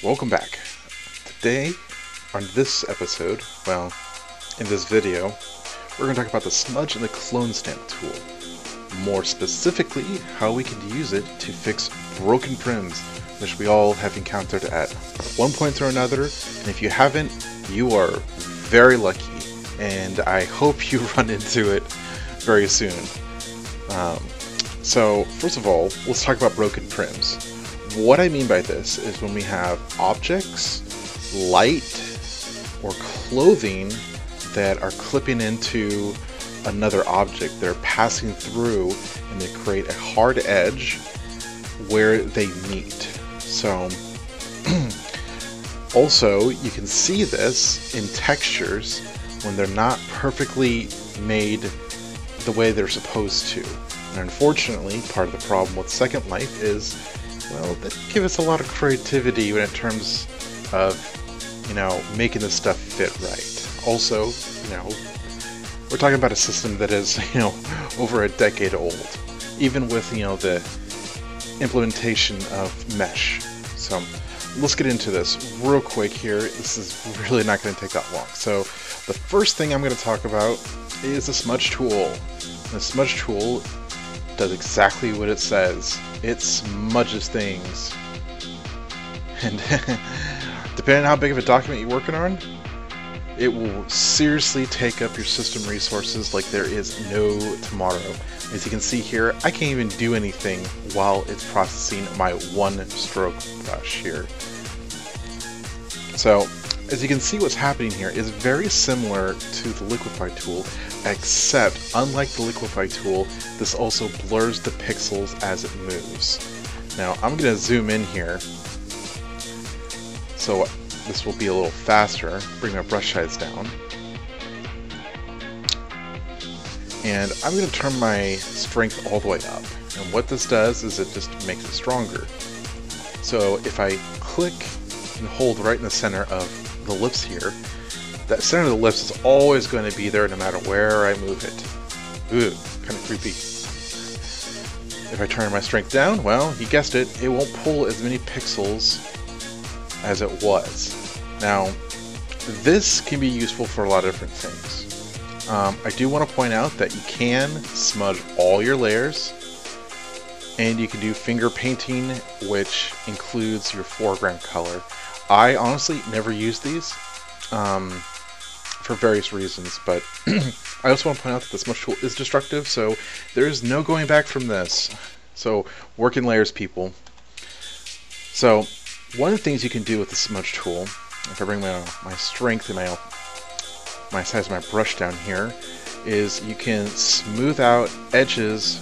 Welcome back. Today, on this episode, in this video, we're going to talk about the smudge and the clone stamp tool. More specifically, how we can use it to fix broken prims, which we all have encountered at one point or another, and if you haven't, you are very lucky, and I hope you run into it very soon. So, first of all, let's talk about broken prims. What I mean by this is when we have objects, light, or clothing that are clipping into another object. They're passing through and they create a hard edge where they meet. So, also, you can see this in textures when they're not perfectly made the way they're supposed to. And unfortunately, part of the problem with Second Life is, well, they give us a lot of creativity in terms of, making this stuff fit right. Also, we're talking about a system that is, over a decade old, even with, the implementation of mesh. So let's get into this real quick here. This is really not going to take that long. So the first thing I'm going to talk about is the smudge tool. The smudge tool does exactly what it says. It smudges things. And depending on how big of a document you're working on, it will seriously take up your system resources like there is no tomorrow. As you can see here, I can't even do anything while it's processing my one stroke brush here. So, as you can see, what's happening here is very similar to the liquify tool, except unlike the liquify tool, this also blurs the pixels as it moves. Now I'm going to zoom in here so this will be a little faster. Bring my brush size down. And I'm going to turn my strength all the way up. And what this does is it just makes it stronger. So if I click and hold right in the center of the lips here, that center of the lips is always going to be there no matter where I move it. Ooh, kind of creepy. If I turn my strength down, well, you guessed it, it won't pull as many pixels as it was. Now, this can be useful for a lot of different things. I do want to point out that you can smudge all your layers, and you can do finger painting, which includes your foreground color. I honestly never use these for various reasons, but I also want to point out that the smudge tool is destructive, so there is no going back from this. So work in layers, people. So one of the things you can do with the smudge tool, if I bring my strength and my size of my brush down here, is you can smooth out edges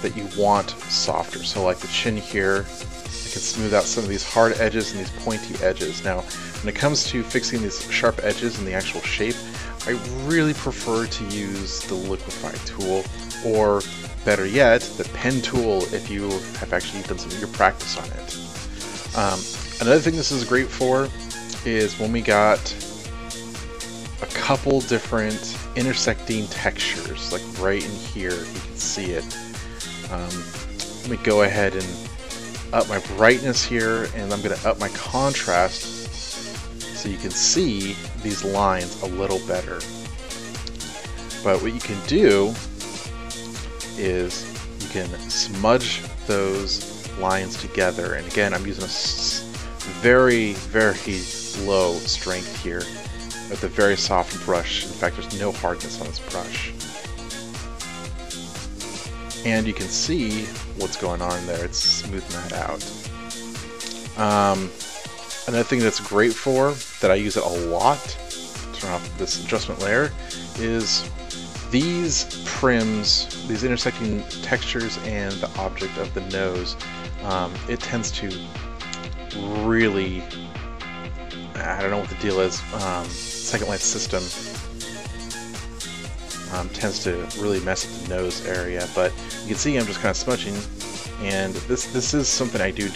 that you want softer. So like the chin here, I can smooth out some of these hard edges and these pointy edges. Now, when it comes to fixing these sharp edges and the actual shape, I really prefer to use the liquify tool, or better yet, the pen tool if you have actually done some of your practice on it. Another thing this is great for is when we got a couple different intersecting textures, like right in here, you can see it. Let me go ahead and up my brightness here, and I'm going to up my contrast so you can see these lines a little better. But what you can do is you can smudge those lines together, and again, I'm using a very, very low strength here with a very soft brush. In fact, there's no hardness on this brush. And you can see what's going on there. It's smoothing that out. Another thing that's great for, that I use it a lot, turn off this adjustment layer, is these prims, these intersecting textures and the object of the nose. It tends to really, I don't know what the deal is, Second Life system tends to really mess up the nose area, but you can see I'm just kind of smudging, and this is something I do.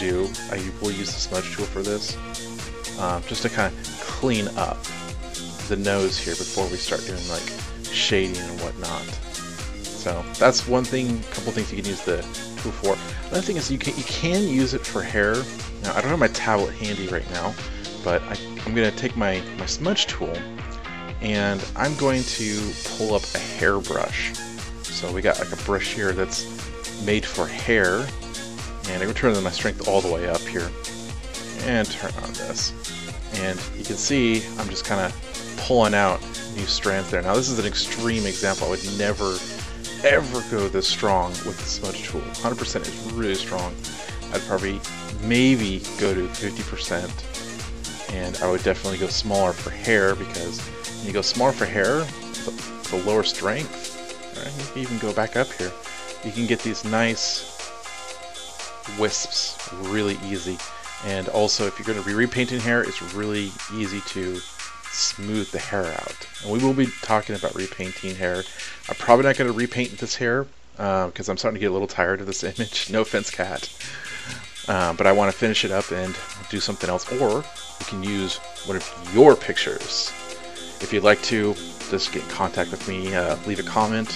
I will use the smudge tool for this, just to kind of clean up the nose here before we start doing like shading and whatnot. So that's one thing, a couple things you can use the tool for. Another thing is you can use it for hair. Now I don't have my tablet handy right now, but I'm going to take my smudge tool and I'm going to pull up a hairbrush. So we got like a brush here that's made for hair, and I'm going to turn my strength all the way up here and turn on this. And you can see I'm just kind of pulling out new strands there. Now this is an extreme example. I would never ever go this strong with the smudge tool. 100% is really strong. I'd probably maybe go to 50%, and I would definitely go smaller for hair, because when you go smaller for hair, the lower strength, right, you can even go back up here, you can get these nice wisps really easy. And also, if you're going to be repainting hair, it's really easy to smooth the hair out. And we will be talking about repainting hair. I'm probably not going to repaint this hair because I'm starting to get a little tired of this image. No offense, Cat. But I want to finish it up and do something else. Or you can use one of your pictures. If you'd like to, just get in contact with me, leave a comment,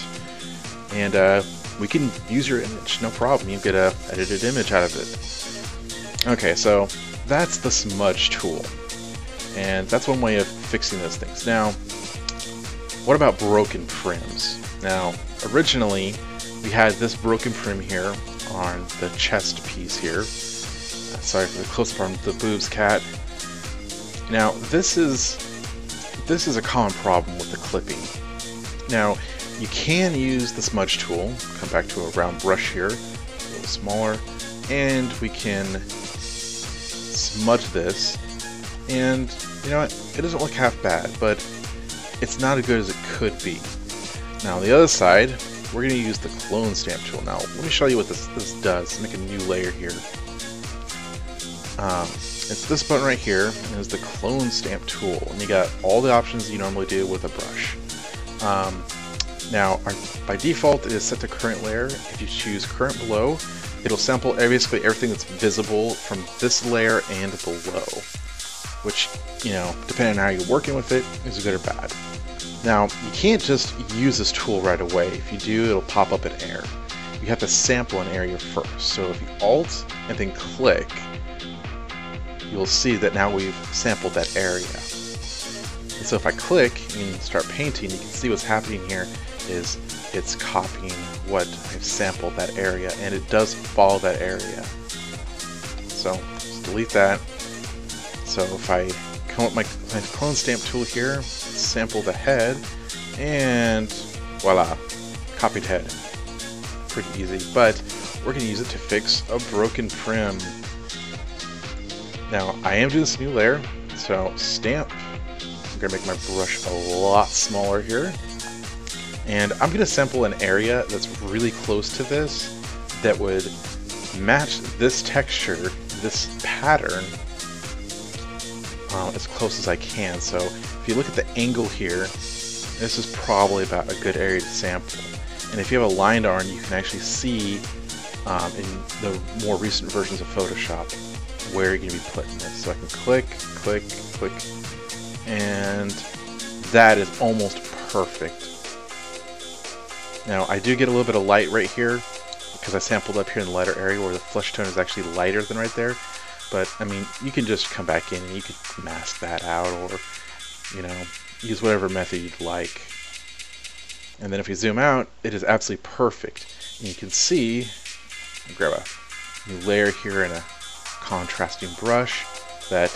and we can use your image. No problem. You get an edited image out of it. Okay, so that's the smudge tool. And that's one way of fixing those things. Now, what about broken prims? Now, originally, we had this broken prim here on the chest piece here. Sorry for the close-up on the boobs, Cat. Now, this is a common problem with the clipping. Now, you can use the smudge tool, come back to a round brush here, a little smaller, and we can smudge this. And you know what? It doesn't look half bad, but it's not as good as it could be. Now on the other side, we're going to use the clone stamp tool. Now let me show you what this does. Make a new layer here. It's this button right here, and it's the clone stamp tool, and you got all the options you normally do with a brush. Now by default it is set to current layer. If you choose current below, it'll sample basically everything that's visible from this layer and below, which, you know, depending on how you're working with it, is good or bad. Now, you can't just use this tool right away. If you do, it'll pop up an error. You have to sample an area first. So if you Alt and then click, you'll see that now we've sampled that area. And so if I click and start painting, you can see what's happening here is it's copying what I've sampled that area, and it does follow that area. So just delete that. So if I come up with my clone stamp tool here, sample the head, and voila, copied head. Pretty easy, but we're going to use it to fix a broken prim. Now I am doing this new layer, so stamp. I'm going to make my brush a lot smaller here, and I'm going to sample an area that's really close to this that would match this texture, this pattern, as close as I can. So if you look at the angle here, this is probably about a good area to sample. And if you have a line art, you can actually see in the more recent versions of Photoshop where you're going to be putting this. So I can click, click, click, and that is almost perfect. Now I do get a little bit of light right here because I sampled up here in the lighter area where the flesh tone is actually lighter than right there. But I mean, you can just come back in and you could mask that out, or, you know, use whatever method you'd like. And then if you zoom out, it is absolutely perfect. And you can see, grab a new layer here and a contrasting brush, that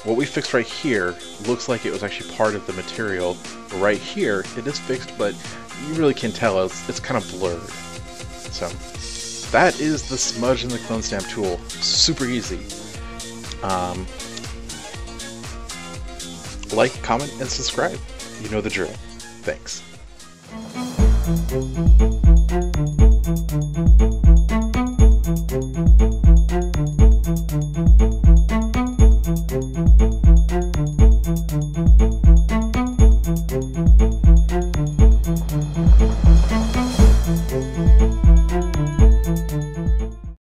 what we fixed right here looks like it was actually part of the material. But right here, it is fixed, but you really can tell it's kind of blurred. So that is the smudge and the clone stamp tool. Super easy. Like, comment, and subscribe. You know the drill. Thanks.